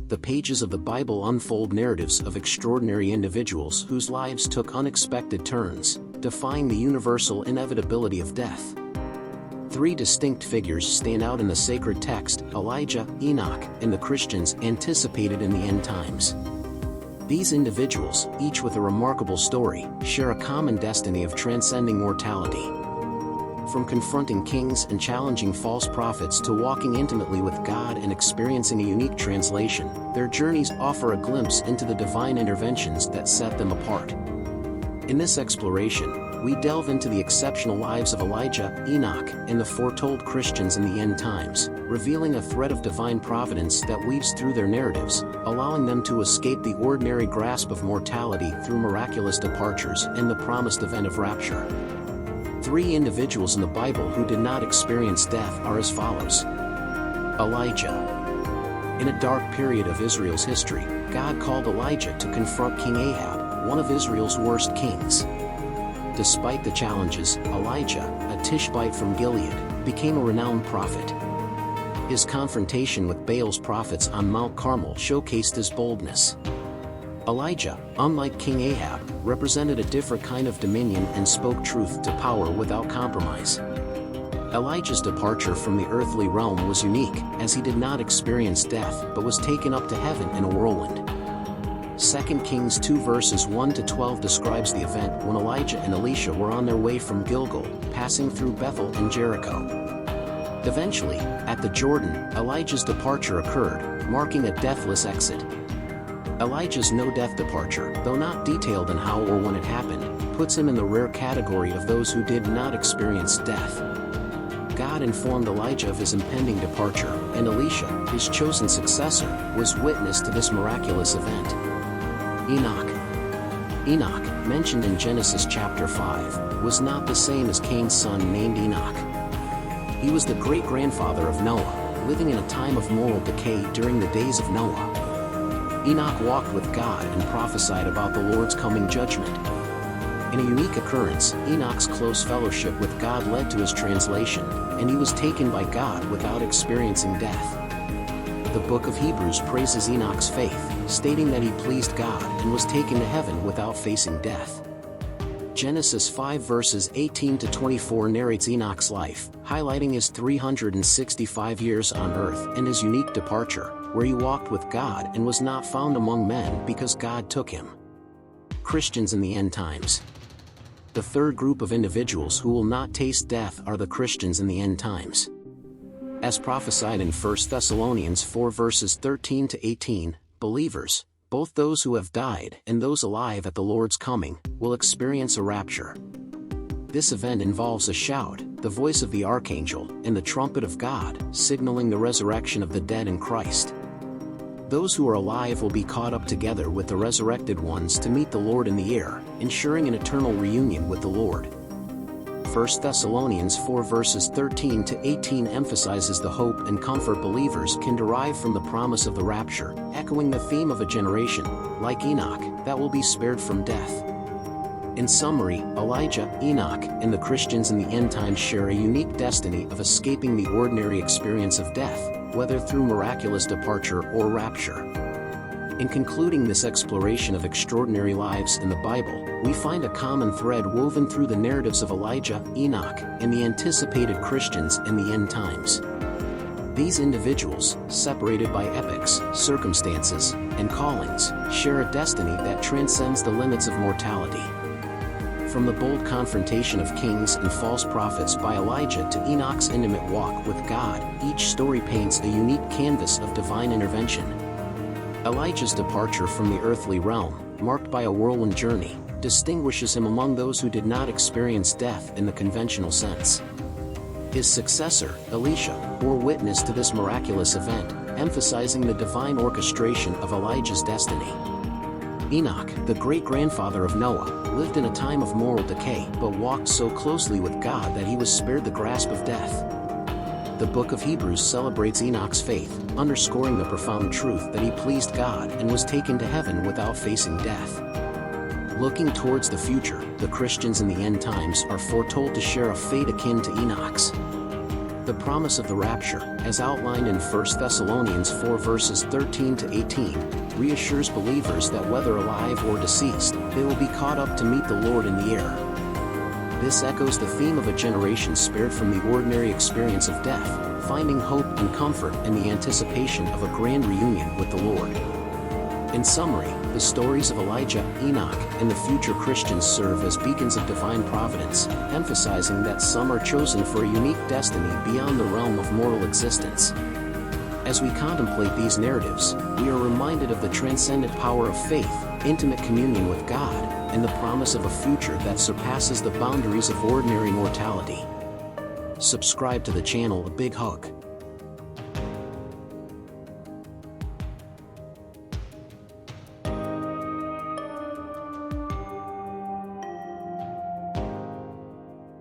the pages of the Bible unfold narratives of extraordinary individuals whose lives took unexpected turns, defying the universal inevitability of death. Three distinct figures stand out in the sacred text: Elijah, Enoch, and the Christians anticipated in the end times. These individuals, each with a remarkable story, share a common destiny of transcending mortality. From confronting kings and challenging false prophets to walking intimately with God and experiencing a unique translation, their journeys offer a glimpse into the divine interventions that set them apart. In this exploration, we delve into the exceptional lives of Elijah, Enoch, and the foretold Christians in the end times, revealing a thread of divine providence that weaves through their narratives, allowing them to escape the ordinary grasp of mortality through miraculous departures and the promised event of rapture. Three individuals in the Bible who did not experience death are as follows. Elijah. In a dark period of Israel's history, God called Elijah to confront King Ahab, one of Israel's worst kings. Despite the challenges, Elijah, a Tishbite from Gilead, became a renowned prophet. His confrontation with Baal's prophets on Mount Carmel showcased his boldness. Elijah, unlike King Ahab, represented a different kind of dominion and spoke truth to power without compromise. Elijah's departure from the earthly realm was unique, as he did not experience death but was taken up to heaven in a whirlwind. 2 Kings 2 verses 1-12 describes the event when Elijah and Elisha were on their way from Gilgal, passing through Bethel and Jericho. Eventually, at the Jordan, Elijah's departure occurred, marking a deathless exit. Elijah's no-death departure, though not detailed in how or when it happened, puts him in the rare category of those who did not experience death. God informed Elijah of his impending departure, and Elisha, his chosen successor, was witness to this miraculous event. Enoch, mentioned in Genesis chapter 5, was not the same as Cain's son named Enoch. He was the great-grandfather of Noah, living in a time of moral decay during the days of Noah. Enoch walked with God and prophesied about the Lord's coming judgment. In a unique occurrence, Enoch's close fellowship with God led to his translation, and he was taken by God without experiencing death. The book of Hebrews praises Enoch's faith, stating that he pleased God and was taken to heaven without facing death. Genesis 5 verses 18-24 narrates Enoch's life, highlighting his 365 years on earth and his unique departure, where he walked with God and was not found among men because God took him. Christians in the end times. The third group of individuals who will not taste death are the Christians in the end times. As prophesied in 1 Thessalonians 4 verses 13-18, believers, both those who have died and those alive at the Lord's coming, will experience a rapture. This event involves a shout, the voice of the archangel, and the trumpet of God, signaling the resurrection of the dead in Christ. Those who are alive will be caught up together with the resurrected ones to meet the Lord in the air, ensuring an eternal reunion with the Lord. 1 Thessalonians 4 verses 13-18 emphasizes the hope and comfort believers can derive from the promise of the rapture, echoing the theme of a generation, like Enoch, that will be spared from death. In summary, Elijah, Enoch, and the Christians in the end times share a unique destiny of escaping the ordinary experience of death, whether through miraculous departure or rapture. In concluding this exploration of extraordinary lives in the Bible, we find a common thread woven through the narratives of Elijah, Enoch, and the anticipated Christians in the end times. These individuals, separated by epochs, circumstances, and callings, share a destiny that transcends the limits of mortality. From the bold confrontation of kings and false prophets by Elijah to Enoch's intimate walk with God, each story paints a unique canvas of divine intervention. Elijah's departure from the earthly realm, marked by a whirlwind journey, distinguishes him among those who did not experience death in the conventional sense. His successor, Elisha, bore witness to this miraculous event, emphasizing the divine orchestration of Elijah's destiny. Enoch, the great-grandfather of Noah, lived in a time of moral decay but walked so closely with God that he was spared the grasp of death. The book of Hebrews celebrates Enoch's faith, underscoring the profound truth that he pleased God and was taken to heaven without facing death. Looking towards the future, the Christians in the end times are foretold to share a fate akin to Enoch's. The promise of the rapture, as outlined in 1 Thessalonians 4 verses 13 to 18, reassures believers that whether alive or deceased, they will be caught up to meet the Lord in the air. This echoes the theme of a generation spared from the ordinary experience of death, finding hope and comfort in the anticipation of a grand reunion with the Lord. In summary, the stories of Elijah, Enoch, and the future Christians serve as beacons of divine providence, emphasizing that some are chosen for a unique destiny beyond the realm of mortal existence. As we contemplate these narratives, we are reminded of the transcendent power of faith, intimate communion with God, and the promise of a future that surpasses the boundaries of ordinary mortality. Subscribe to the channel. A big hug.